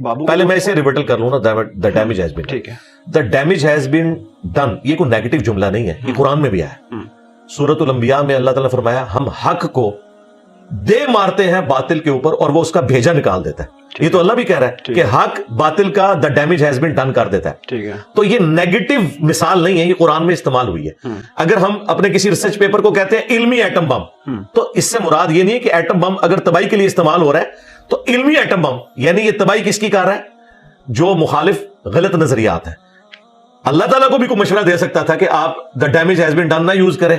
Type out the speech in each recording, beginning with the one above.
پہلے میں اسے ریورٹل کر لوں نا, دا ڈیمیج ہیز بین, ٹھیک ہے, دا ڈیمیج ہیز بین ڈن, یہ کوئی نیگیٹو جملہ نہیں ہے, یہ قرآن میں بھی ہے. سورۃ الانبیاء میں اللہ تعالیٰ نے فرمایا ہم حق کو دے مارتے ہیں باطل کے اوپر اور وہ اس کا بھیجا نکال دیتا ہے. یہ تو اللہ بھی کہہ رہا ہے کہ حق باطل کا دا ڈیمیج ہیز بین ڈن کر دیتا ہے. ٹھیک ہے, تو یہ نیگیٹو مثال نہیں ہے, یہ قرآن میں استعمال ہوئی ہے. اگر ہم اپنے کسی ریسرچ پیپر کو کہتے ہیں علمی ایٹم بم, تو اس سے مراد یہ نہیں ہے کہ ایٹم بم اگر تباہی کے لیے استعمال ہو رہا ہے تو علمی ایٹم بم, یعنی یہ تباہی کس کی کار ہے, جو مخالف غلط نظریات ہیں. اللہ تعالیٰ کو بھی کوئی مشورہ دے سکتا تھا کہ آپ دا ڈیمیج ہیز بین ڈن نہ یوز کریں,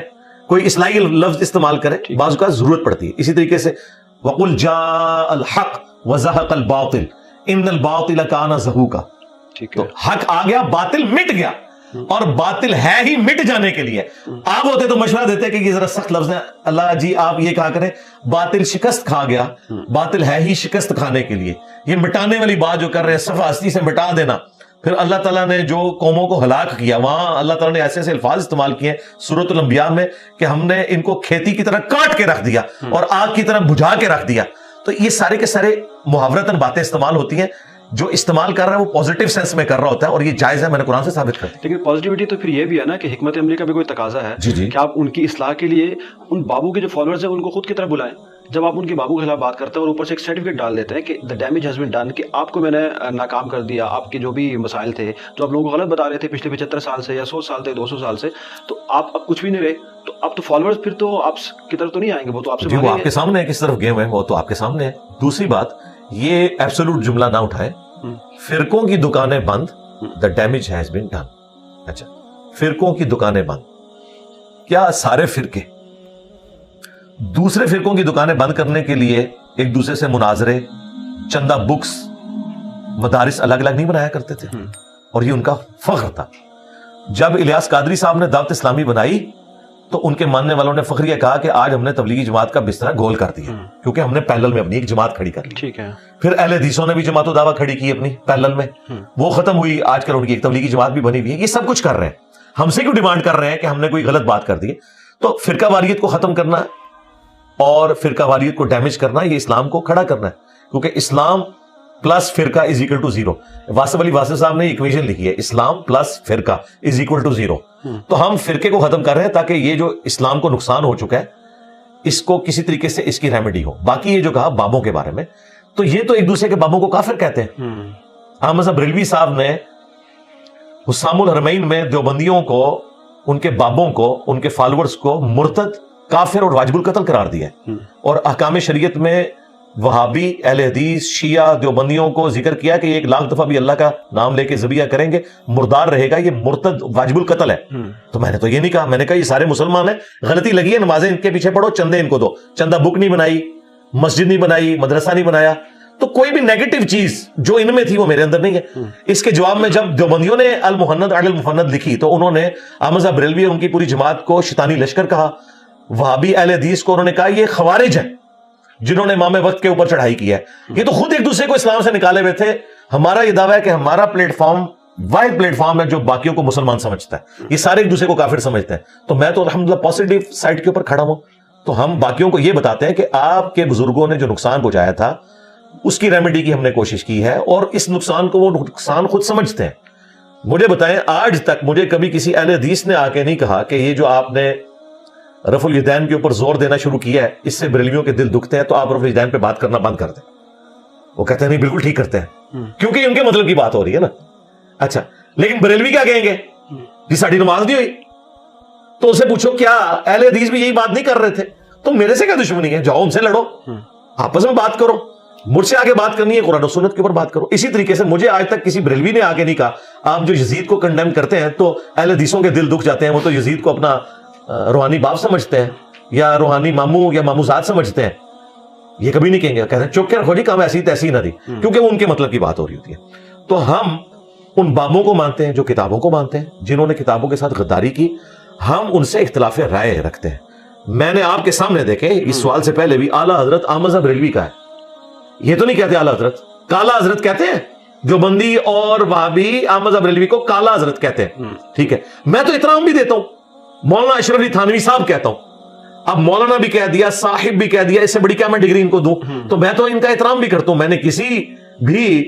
کوئی اصلاحی لفظ استعمال کریں, بعض کا ضرورت پڑتی ہے. اسی طریقے سے وَقُلْ جَاءَ الْحَقُ وَزَهَقَ الْبَاطِلُ إِنَّ الْبَاطِلَ كَانَ زَهُوقًا. تو حق آ گیا, باطل مٹ گیا, اور باطل ہے ہی مٹ جانے کے لیے. آپ ہوتے تو مشورہ دیتے کہ یہ ذرا سخت لفظ ہے, اللہ جی آپ یہ کہا کریں باطل شکست کھا گیا, باطل ہے ہی شکست کھانے کے لیے. یہ مٹانے والی بات جو کر رہے ہیں صفحہ ہستی سے مٹا دینا. پھر اللہ تعالیٰ نے جو قوموں کو ہلاک کیا, وہاں اللہ تعالیٰ نے ایسے ایسے الفاظ استعمال کیے سورۃ الانبیاء میں کہ ہم نے ان کو کھیتی کی طرح کاٹ کے رکھ دیا اور آگ کی طرح بجھا کے رکھ دیا. تو یہ سارے کے سارے محاورتاً باتیں استعمال ہوتی ہیں. جو استعمال کر رہا ہے وہ پازیٹیو سینس میں کر رہا ہوتا ہے, اور یہ جائز ہے, میں نے قرآن سے ثابت کر دیا. لیکن پازیٹیوٹی تو پھر یہ بھی ہے نا کہ حکمت عملی کا بھی کوئی تقاضا ہے کہ آپ ان کی اصلاح کے لیے ان بابو کے جو فالوورز ہیں ان کو خود کی طرف بلائیں. جب آپ ان کے بابو کے خلاف بات کرتے ہیں اور اوپر سے ایک سرٹیفکیٹ ڈال دیتے ہیں کہ دا ڈیمیج ہیز بین ڈن, کہ آپ کو میں نے ناکام کر دیا, آپ کے جو بھی مسائل تھے جو آپ لوگوں کو غلط بتا رہے تھے پچھلے 75 سال سے یا 100 سال سے 200 سال سے, تو آپ اب کچھ بھی نہیں رہے, تو اب تو فالوورز پھر تو آپ کی طرف تو نہیں آئیں گے, وہ تو آپ سے وہ آپ کے سامنے ہے, کس طرف گئے ہوئے ہیں وہ تو آپ کے سامنے ہے. دوسری بات, یہ ایبسولوٹ جملہ نہ اٹھائے, فرقوں کی دکانیں بند, the damage has been done. اچھا, فرقوں کی دکانیں بند, کیا سارے فرقے دوسرے فرقوں کی دکانیں بند کرنے کے لیے ایک دوسرے سے مناظرے, چندہ بکس, مدارس الگ الگ نہیں بنایا کرتے تھے؟ اور یہ ان کا فخر تھا. جب الیاس قادری صاحب نے دعوت اسلامی بنائی تو ان کے ماننے والوں نے فخریہ کہا کہ آج ہم نے تبلیغی جماعت کا بستر گول کر دیا, کیونکہ ہم نے پیرلل میں اپنی ایک جماعت کھڑی کر لی. ٹھیک ہے, پھر اہل حدیثوں نے بھی جماعت و دعویٰ کھڑی کی اپنی پیرلل میں, وہ ختم ہوئی, آج کل ان کی ایک تبلیغی جماعت بھی بنی ہوئی ہے. یہ سب کچھ کر رہے ہیں, ہم سے کیوں ڈیمانڈ کر رہے ہیں کہ ہم نے کوئی غلط بات کر دی؟ تو فرقہ واریت کو ختم کرنا اور فرقہ واریت کو ڈیمیج کرنا, یہ اسلام کو کھڑا کرنا ہے, کیونکہ اسلام پلس فرقہ is equal to zero. Wasif Ali Wasif صاحب نے ایکویشن لکھی ہے, اسلام پلس فرقہ از اکول ٹو زیرو. تو ہم فرقے کو ختم کر رہے ہیں تاکہ یہ جو اسلام کو نقصان ہو چکا ہے اس کو کسی طریقے سے اس کی ریمیڈی ہو. باقی یہ جو کہا بابوں کے بارے میں, تو یہ تو ایک دوسرے کے بابوں کو کافر کہتے ہیں. احمد صاحب بریلوی صاحب نے حسام الحرمین میں دیوبندیوں کو, ان کے بابوں کو, ان کے فالوورز کو مرتد, کافر اور واجب القتل قرار دیا ہے, اور احکام شریعت میں وہابی, اہل حدیث, شیعہ, دیوبندیوں کو ذکر کیا کہ یہ 1,00,000 دفعہ بھی اللہ کا نام لے کے ذبیحہ کریں گے مردار رہے گا, یہ مرتد واجب القتل ہے. تو میں نے تو یہ نہیں کہا, میں نے کہا یہ سارے مسلمان ہیں, غلطی لگی ہے, نمازیں ان کے پیچھے پڑھو, چندے ان کو دو. چندہ بک نہیں بنائی, مسجد نہیں بنائی, مدرسہ نہیں بنایا, تو کوئی بھی نیگیٹو چیز جو ان میں تھی وہ میرے اندر نہیں ہے. اس کے جواب میں جب دیوبندیوں نے المحند علی المفند لکھی تو انہوں نے احمد صاحب بریلوی اور ان کی پوری جماعت کو شیطانی لشکر کہا. وہابی اہل حدیث کو انہوں نے کہا یہ خوارج ہیں جنہوں نے امام وقت کے اوپر چڑھائی کی ہے. یہ تو خود ایک دوسرے کو اسلام سے نکالے ہوئے تھے. ہمارا یہ دعویٰ ہے کہ ہمارا پلیٹ فارم واحد پلیٹ فارم ہے جو باقیوں کو مسلمان سمجھتا ہے, یہ سارے ایک دوسرے کو کافر سمجھتے ہیں. تو میں تو الحمدللہ پازیٹیو سائڈ کے اوپر کھڑا ہوں. تو ہم باقیوں کو یہ بتاتے ہیں کہ آپ کے بزرگوں نے جو نقصان پہنچایا تھا اس کی ریمیڈی کی ہم نے کوشش کی ہے, اور اس نقصان کو وہ نقصان خود سمجھتے ہیں. مجھے بتائیں, آج تک مجھے کبھی کسی اہل حدیث نے آ کے نہیں کہا کہ یہ جو آپ نے رفع الیدین کے اوپر زور دینا شروع کیا ہے اس سے بریلویوں کے دل دکھتے ہیں, تو آپ رفع الیدین پہ بات کرنا بند کر دیں. وہ کہتے ہیں نہیں بالکل ٹھیک کرتے ہیں, کیونکہ ان کے مطلب کی بات ہو رہی ہے نا. اچھا, لیکن بریلوی کیا کہیں گے, یہ ساری نماز نہیں ہوئی. تو اسے پوچھو کیا اہل حدیث بھی یہی بات نہیں کر رہے تھے؟ تو میرے سے کیا دشمنی ہے, جاؤ ان سے لڑو, آپس میں بات کرو. مجھ سے آگے بات کرنی ہے قرآن و سنت کے اوپر بات کرو. اسی طریقے سے مجھے آج تک کسی بریلوی نے آگے نہیں کہا آپ جو یزید کو کنڈیم کرتے ہیں تو اہل حدیثوں کے دل دکھ جاتے ہیں, وہ تو یزید کو اپنا روحانی باپ سمجھتے ہیں یا روحانی ماموں یا ماموزاد سمجھتے ہیں. یہ کبھی نہیں کہیں گے, کہتے ہیں چپ کے رکھو جی, کام ایسی تیسی نہ دی, کیونکہ وہ ان کے مطلب کی بات ہو رہی ہوتی ہے. تو ہم ان بابوں کو مانتے ہیں جو کتابوں کو مانتے ہیں, جنہوں نے کتابوں کے ساتھ غداری کی. ہم ان سے اختلاف رائے رکھتے ہیں. میں نے آپ کے سامنے دیکھے اس سوال سے پہلے بھی اعلیٰ حضرت احمد صاحب بریلوی کا ہے, یہ تو نہیں کہتے اعلیٰ حضرت, کالا حضرت کہتے ہیں. دیوبندی اور وہابی احمد صاحب بریلوی کو کالا حضرت کہتے ہیں. ٹھیک ہے, میں تو احترام بھی دیتا ہوں, مولانا اشرف علی تھانوی صاحب کہتا ہوں. اب مولانا بھی کہہ دیا, صاحب بھی کہہ دیا, اس سے بڑی کیا میں ڈگری ان کو دوں؟ تو میں تو ان کا احترام بھی کرتا ہوں. میں نے کسی بھی